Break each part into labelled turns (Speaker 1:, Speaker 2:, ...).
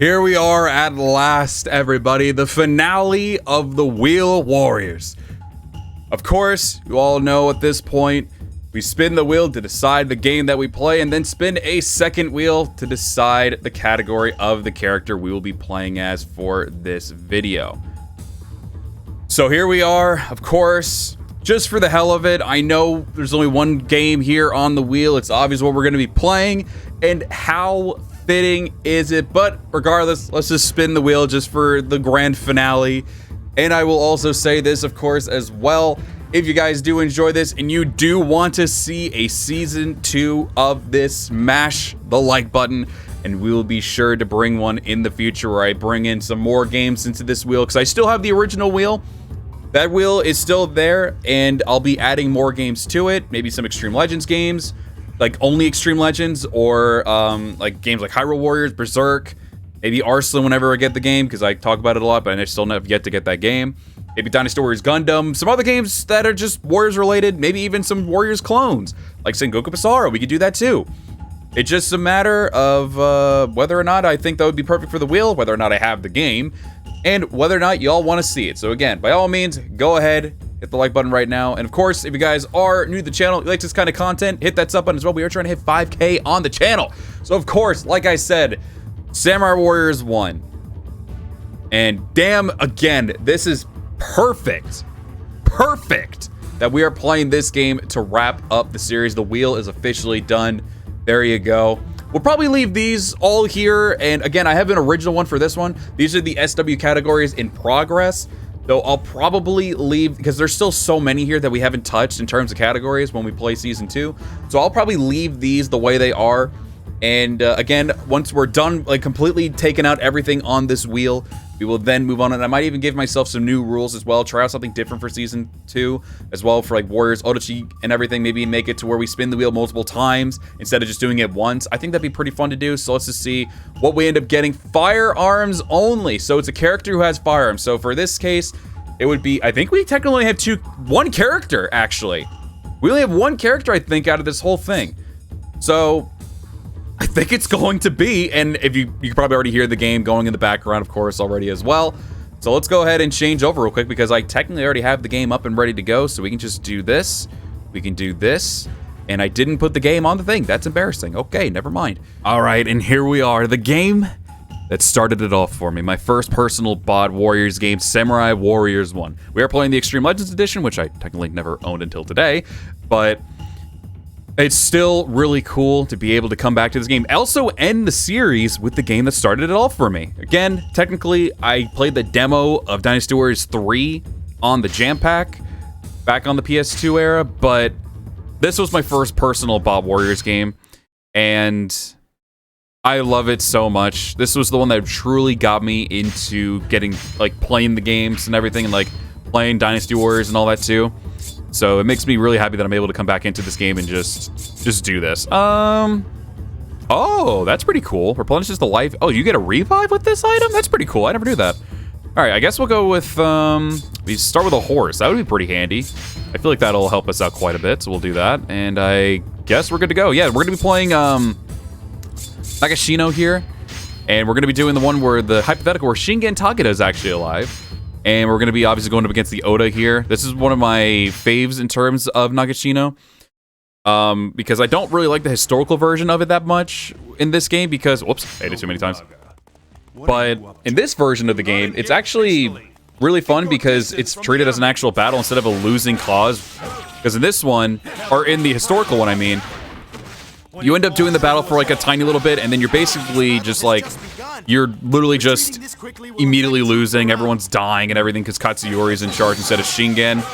Speaker 1: Here we are at last, everybody, the finale of the Wheel Warriors. Of course, you all know at this point, we spin the wheel to decide the game that we play, and then spin a second wheel to decide the category of the character we will be playing as for this video. So here we are, of course, just for the hell of it. I know there's only one game here on the wheel. It's obvious what we're going to be playing, and how fitting is it? But regardless, let's just spin the wheel just for the grand finale. And I will also say this, of course, as well. If you guys do enjoy this and you do want to see a season 2 of this, smash the like button, and we will be sure to bring one in the future where I bring in some more games into this wheel, because I still have the original wheel. That wheel is still there, and I'll be adding more games to it. Maybe some Extreme Legends games, like only Extreme Legends, or like games like Hyrule Warriors, Berserk, maybe Arslan whenever I get the game, because I talk about it a lot, but I still have yet to get that game. Maybe Dynasty Warriors Gundam, some other games that are just Warriors related, maybe even some Warriors clones, like Sengoku Basara, we could do that too. It's just a matter of whether or not I think that would be perfect for the wheel, whether or not I have the game, and whether or not y'all want to see it. So again, by all means, go ahead, hit the like button right now. And of course, if you guys are new to the channel, you like this kind of content, hit that sub button as well. We are trying to hit 5K on the channel. So of course, like I said, Samurai Warriors 1. And damn, again, this is perfect that we are playing this game to wrap up the series. The wheel is officially done. There you go. We'll probably leave these all here. And again, I have an original one for this one. These are the SW categories in progress. Though I'll probably leave, because there's still so many here that we haven't touched in terms of categories when we play season 2. So I'll probably leave these the way they are. And again, once we're done, like completely taking out everything on this wheel, we will then move on. And I might even give myself some new rules as well. Try out something different for season 2 as well, for like Warriors, Odachi, and everything. Maybe make it to where we spin the wheel multiple times instead of just doing it once. I think that'd be pretty fun to do. So let's just see what we end up getting. Firearms only. So it's a character who has firearms. So for this case, it would be, I think we technically have one character, actually. We only have one character, I think, out of this whole thing. So I think it's going to be, and if you can probably already hear the game going in the background, of course, already as well. So let's go ahead and change over real quick, because I technically already have the game up and ready to go. So we can just do this. We can do this. And I didn't put the game on the thing. That's embarrassing. Okay, never mind. All right, and here we are. The game that started it off for me. My first personal bot Warriors game, Samurai Warriors 1. We are playing the Extreme Legends Edition, which I technically never owned until today. But it's still really cool to be able to come back to this game. Also end the series with the game that started it all for me. Again, technically, I played the demo of Dynasty Warriors 3 on the Jam Pack back on the PS2 era, but this was my first personal Bot Warriors game, and I love it so much. This was the one that truly got me into getting, like, playing the games and everything, and, like, playing Dynasty Warriors and all that, too. So it makes me really happy that I'm able to come back into this game and just do this. Oh, that's pretty cool. Replenishes the life. Oh, you get a revive with this item? That's pretty cool. I never knew that. All right, I guess we'll go with, we start with a horse. That would be pretty handy. I feel like that'll help us out quite a bit, so we'll do that. And I guess we're good to go. Yeah, we're gonna be playing, Takashino here. And we're gonna be doing the one where the hypothetical where Shingen Takeda is actually alive. And we're going to be obviously going up against the Oda here. This is one of my faves in terms of Nakashino. Because I don't really like the historical version of it that much in this game because... Whoops, I ate it too many times. But in this version of the game, it's actually really fun because it's treated as an actual battle instead of a losing cause. Because in this one, or in the historical one, I mean, you end up doing the battle for like a tiny little bit, and then you're basically just like... You're literally just immediately losing, everyone's dying and everything because Katsuyori's in charge instead of Shingen.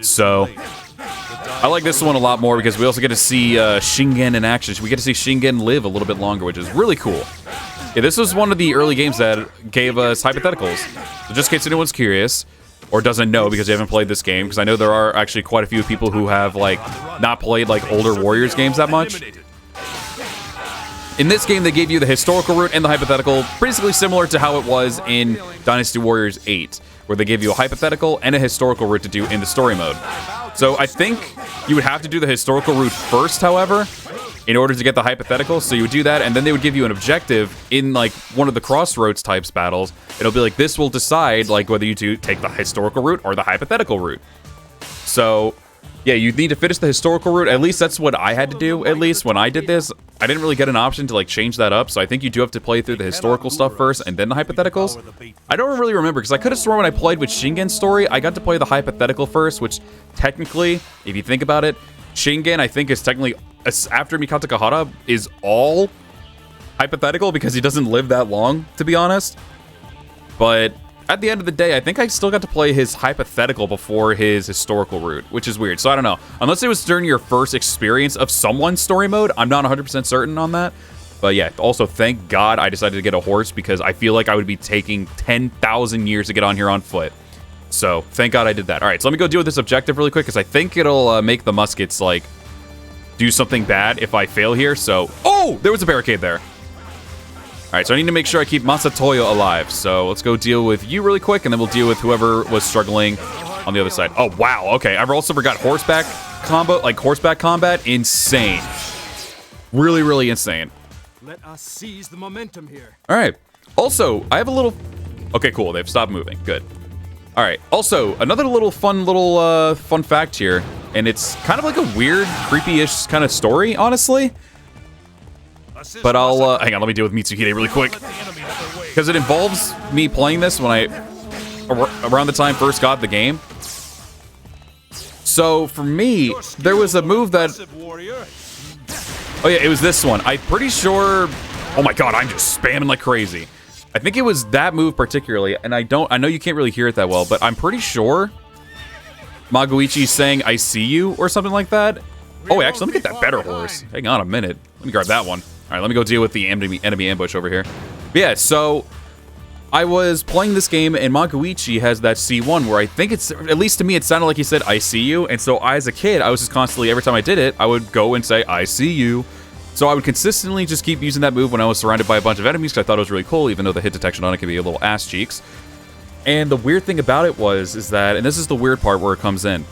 Speaker 1: So, I like this one a lot more because we also get to see Shingen in action. We get to see Shingen live a little bit longer, which is really cool. Yeah, this was one of the early games that gave us hypotheticals. So just in case anyone's curious, or doesn't know because they haven't played this game, because I know there are actually quite a few people who have like not played like older Warriors games that much. In this game, they gave you the historical route and the hypothetical, basically similar to how it was in Dynasty Warriors 8, where they gave you a hypothetical and a historical route to do in the story mode. So I think you would have to do the historical route first, however, in order to get the hypothetical. So you would do that, and then they would give you an objective in like one of the crossroads types battles. It'll be like, this will decide like whether you take the historical route or the hypothetical route. So yeah, you need to finish the historical route. At least that's what I had to do, at least when I did this. I didn't really get an option to like change that up, so I think you do have to play through the historical stuff first and then the hypotheticals. I don't really remember, because I could have sworn when I played with Shingen's story, I got to play the hypothetical first, which technically, if you think about it, Shingen, I think, is technically, after Mikata Kahara, is all hypothetical, because he doesn't live that long, to be honest. But at the end of the day, I think I still got to play his hypothetical before his historical route, which is weird. So I don't know. Unless it was during your first experience of someone's story mode, I'm not 100% certain on that. But yeah, also thank God I decided to get a horse, because I feel like I would be taking 10,000 years to get on here on foot. So thank God I did that. All right, so let me go deal with this objective really quick, because I think it'll make the muskets like do something bad if I fail here. So, oh, there was a barricade there. All right, so I need to make sure I keep Masatoyo alive. So let's go deal with you really quick, and then we'll deal with whoever was struggling on the other side. Oh, wow. Okay, I also forgot horseback combo, like horseback combat. Insane. Really, really insane.
Speaker 2: Let us seize the momentum here.
Speaker 1: All right. Also, I have a little... Okay, cool. They've stopped moving. Good. All right. Also, another fun fact here, and it's kind of like a weird, creepy-ish kind of story, honestly. But I'll, hang on, let me deal with Mitsuhide really quick. Because it involves me playing this when around the time first got the game. So, for me, there was a move that... Oh yeah, it was this one. I'm pretty sure... Oh my god, I'm just spamming like crazy. I think it was that move particularly, and I know you can't really hear it that well, but I'm pretty sure Magoichi's saying, I see you, or something like that. Oh, wait, actually, let me get that better horse. Hang on a minute. Let me grab that one. All right, let me go deal with the enemy ambush over here. But yeah, so I was playing this game, and Magoichi has that C1 where I think it's, at least to me, it sounded like he said, I see you. And so as a kid, I was just constantly, every time I did it, I would go and say, I see you. So I would consistently just keep using that move when I was surrounded by a bunch of enemies, because I thought it was really cool, even though the hit detection on it can be a little ass cheeks. And the weird thing about it is that, and this is the weird part where it comes in,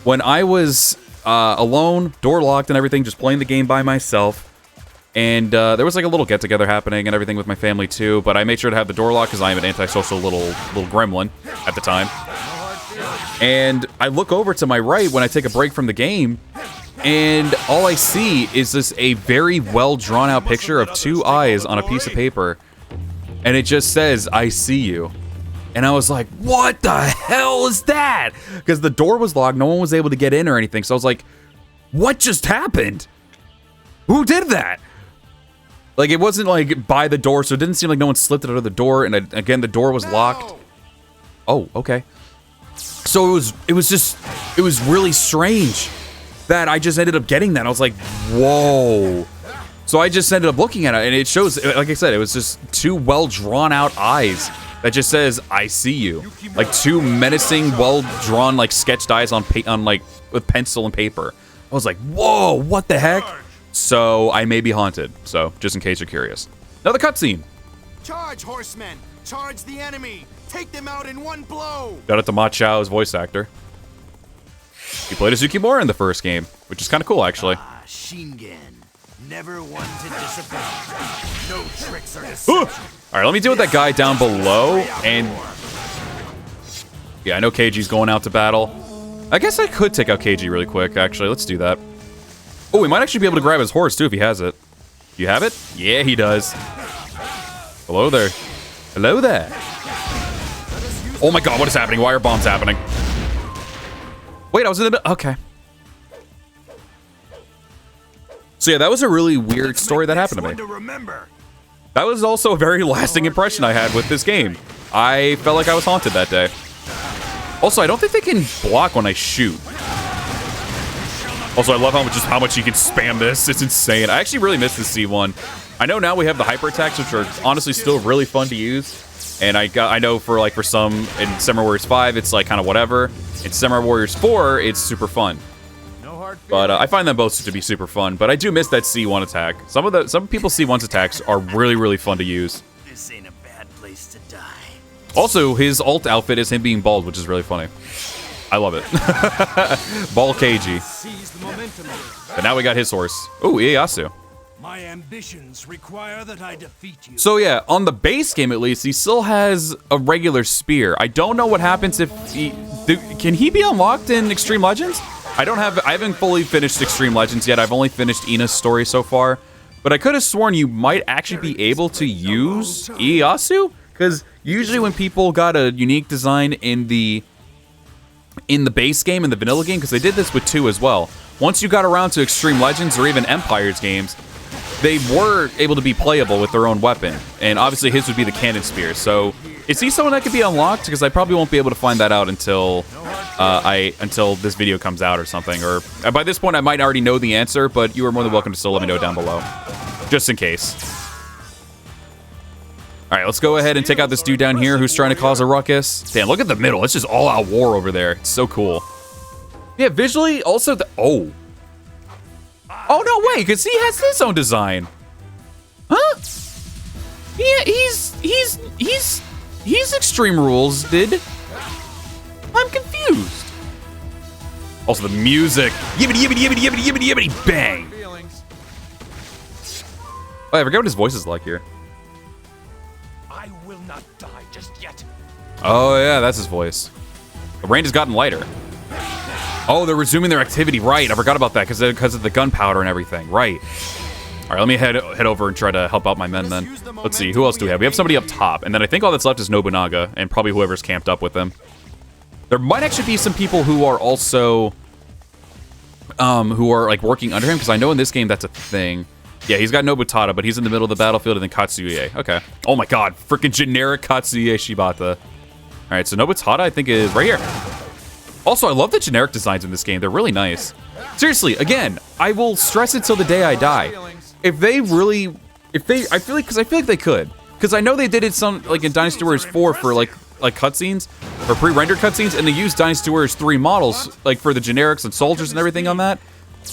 Speaker 1: when I was alone, door locked and everything, just playing the game by myself, and there was like a little get-together happening and everything with my family too, but I made sure to have the door locked because I am an antisocial little gremlin at the time. And I look over to my right when I take a break from the game, and all I see is a very well drawn out picture of two eyes on a piece of paper, and it just says, I see you. And I was like, what the hell is that? Because the door was locked, no one was able to get in or anything, so I was like, what just happened? Who did that? Like, it wasn't like by the door, so it didn't seem like no one slipped it out of the door, and again, the door was locked. Oh, okay. So it was really strange that I just ended up getting that. I was like, whoa. So I just ended up looking at it, and it shows, like I said, it was just two well drawn out eyes that just says, I see you. Like two menacing, well drawn, like sketched eyes on like with pencil and paper. I was like, whoa, what the heck? So I may be haunted. So just in case you're curious. Another cutscene.
Speaker 2: Charge, horsemen! Charge the enemy! Take them out in one blow!
Speaker 1: Shout out to Ma Chao's voice actor. He played as Yukimura in the first game, which is kind of cool, actually.
Speaker 2: Ah, Shingen. Never one to disappoint. No tricks or deception.
Speaker 1: All right, let me deal with that guy down below. And yeah, I know Keiji's going out to battle. I guess I could take out Keiji really quick, actually. Let's do that. Oh, we might actually be able to grab his horse, too, if he has it. Do you have it? Yeah, he does. Hello there. Hello there. Oh my god, what is happening? Why are bombs happening? Wait, I was in the... Okay. So yeah, that was a really weird story that happened to me. That was also a very lasting impression I had with this game. I felt like I was haunted that day. Also, I don't think they can block when I shoot. Also, I love how much you can spam this. It's insane. I actually really miss this C1. I know now we have the hyper attacks, which are honestly still really fun to use. And I know for some in Samurai Warriors 5, it's like kind of whatever. In Samurai Warriors 4, it's super fun. But I find them both to be super fun. But I do miss that C1 attack. Some people's C1's attacks are really, really fun to use.
Speaker 2: This ain't a bad place to die.
Speaker 1: Also, his alt outfit is him being bald, which is really funny. I love it. Ball cagey. But now we got his horse. Ooh, Ieyasu.
Speaker 2: My ambitions require that I defeat you.
Speaker 1: So yeah, on the base game at least, he still has a regular spear. I don't know what happens if can he be unlocked in Extreme Legends? I haven't fully finished Extreme Legends yet. I've only finished Ina's story so far. But I could have sworn you might actually be able to use Ieyasu, because usually when people got a unique design in the base game, in the vanilla game, because they did this with 2 as well. Once you got around to Extreme Legends or even Empires games, they were able to be playable with their own weapon, and obviously his would be the cannon spear. So, is he someone that could be unlocked? Because I probably won't be able to find that out until until this video comes out or something. Or by this point, I might already know the answer, but you are more than welcome to still let me know down below, just in case. All right, let's go ahead and take out this dude down here who's trying to cause a ruckus. Damn, look at the middle. It's just all-out war over there. It's so cool. Yeah, visually, also oh, no way, because he has his own design. Huh? Yeah, he's Extreme Rules, did. I'm confused. Also, the music. Yibbity, yibbity, yibbity, yibbity, yibbity, yibbity, bang. Oh, I forget what his voice is like here.
Speaker 2: I will not die just yet.
Speaker 1: Oh, yeah, that's his voice. The rain has gotten lighter. Oh, they're resuming their activity. Right, I forgot about that because of the gunpowder and everything. Right. All right, let me head over and try to help out my men then. Let's see, who else do we have? We have somebody up top, and then I think all that's left is Nobunaga and probably whoever's camped up with them. There might actually be some people who are also, who are like working under him, because I know in this game that's a thing. Yeah, he's got Nobutada, but he's in the middle of the battlefield, and then Katsuie. Okay. Oh my god, freaking generic Katsuie Shibata. All right, so Nobutada I think is right here. Also, I love the generic designs in this game. They're really nice. Seriously, again, I will stress it till the day I die. If they really, I feel like they could. Because I know they did it some, like in Dynasty Warriors 4 for like cutscenes, or pre-rendered cutscenes, and they used Dynasty Warriors 3 models, like for the generics and soldiers and everything on that.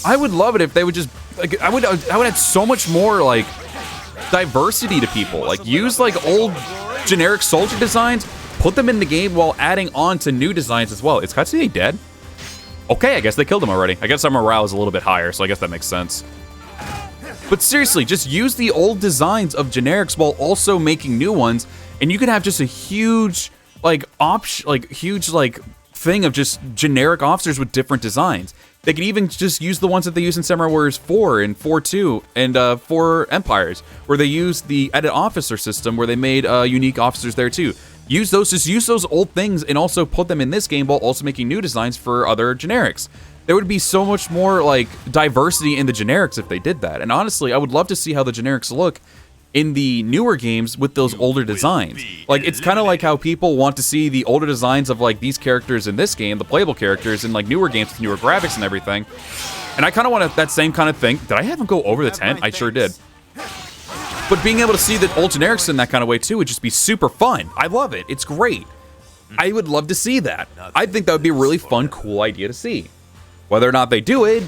Speaker 1: I would love it if they would just, like, I would add so much more, like, diversity to people. Like, use, like, old generic soldier designs, put them in the game while adding on to new designs as well. Is Katsuye dead? Okay, I guess they killed him already. I guess our morale is a little bit higher, so I guess that makes sense. But seriously, just use the old designs of generics while also making new ones, and you could have just a huge, like, thing of just generic officers with different designs. They could even just use the ones that they use in Samurai Warriors 4 and 4-2 and 4 Empires, where they used the edit officer system where they made unique officers there too. Use those, just use those old things and also put them in this game while also making new designs for other generics. There would be so much more like diversity in the generics if they did that. And honestly, I would love to see how the generics look in the newer games with those older designs. Like, it's kind of like how people want to see the older designs of like these characters in this game, the playable characters in like newer games with newer graphics and everything. And I kind of want that same kind of thing. Did I have him go over the tent? I sure did. But being able to see the old generics in that kind of way too would just be super fun. I love it. It's great. I would love to see that. I think that would be a really fun, cool idea to see. Whether or not they do it,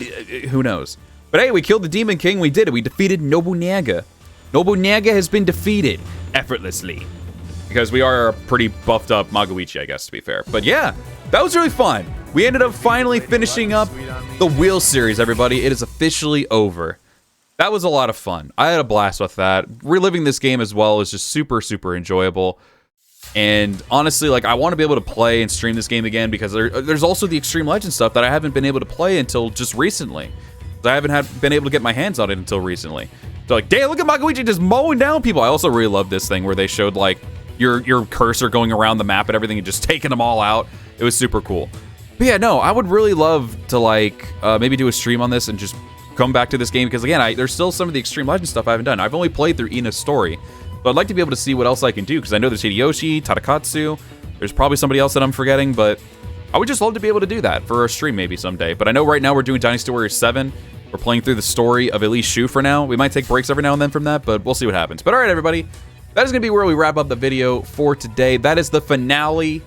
Speaker 1: who knows. But hey, we killed the Demon King. We did it. We defeated Nobunaga. Nobunaga has been defeated effortlessly. Because we are a pretty buffed up Magoichi, I guess, to be fair. But yeah, that was really fun. We ended up finally finishing up the Wheel series, everybody. It is officially over. That was a lot of fun. I had a blast with that. Reliving this game as well is just super, super enjoyable. And honestly, like, I want to be able to play and stream this game again because there's also the Extreme Legends stuff that I haven't been able to play until just recently. I haven't been able to get my hands on it until recently. So like, damn, look at Magoichi just mowing down people. I also really love this thing where they showed like your cursor going around the map and everything and just taking them all out. It was super cool. But yeah, no, I would really love to like maybe do a stream on this and just come back to this game because again, there's still some of the Extreme Legends stuff I haven't done. I've only played through Ina's story, but I'd like to be able to see what else I can do because I know there's Hideyoshi, Tadakatsu, there's probably somebody else that I'm forgetting, but I would just love to be able to do that for a stream maybe someday. But I know right now we're doing Dynasty Warriors 7. We're playing through the story of Elise Shu for now. We might take breaks every now and then from that, but we'll see what happens. But all right, everybody, that is going to be where we wrap up the video for today. That is the finale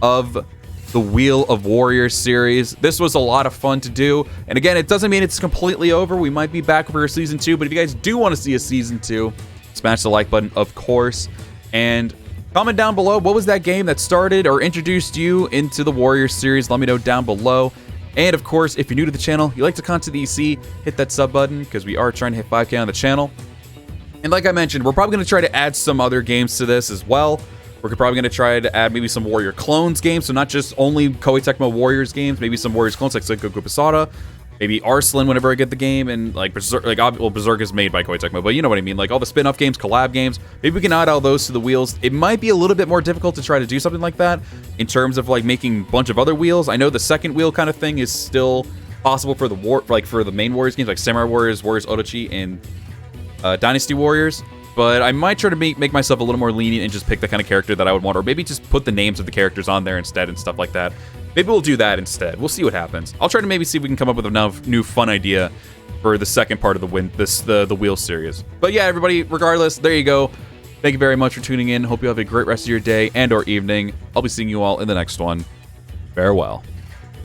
Speaker 1: of the Wheel of Warriors series. This was a lot of fun to do. And again, it doesn't mean it's completely over. We might be back for a season 2, but if you guys do want to see a season 2, smash the like button, of course. And Comment down below, what was that game that started or introduced you into the Warriors series? Let me know down below. And of course, if you're new to the channel, you like the content that you see, hit that sub button because we are trying to hit 5K on the channel. And like I mentioned, we're probably going to try to add some other games to this as well. We're probably going to try to add maybe some Warrior Clones games, so not just only Koei Tecmo Warriors games, maybe some Warriors Clones like Goku Basara, maybe Arslan whenever I get the game, and like Berserk, well, Berserk is made by Koei Tecmo, but you know what I mean, like all the spin-off games, collab games. Maybe we can add all those to the wheels. It might be a little bit more difficult to try to do something like that in terms of like making a bunch of other wheels. I know the second wheel kind of thing is still possible for the for the main Warriors games like Samurai Warriors, Warriors Orochi, and Dynasty Warriors. But I might try to make myself a little more lenient and just pick the kind of character that I would want, or maybe just put the names of the characters on there instead and stuff like that. Maybe we'll do that instead. We'll see what happens. I'll try to maybe see if we can come up with a new fun idea for the second part of the wheel series. But yeah, everybody, regardless, there you go. Thank you very much for tuning in. Hope you have a great rest of your day and or evening. I'll be seeing you all in the next one. Farewell.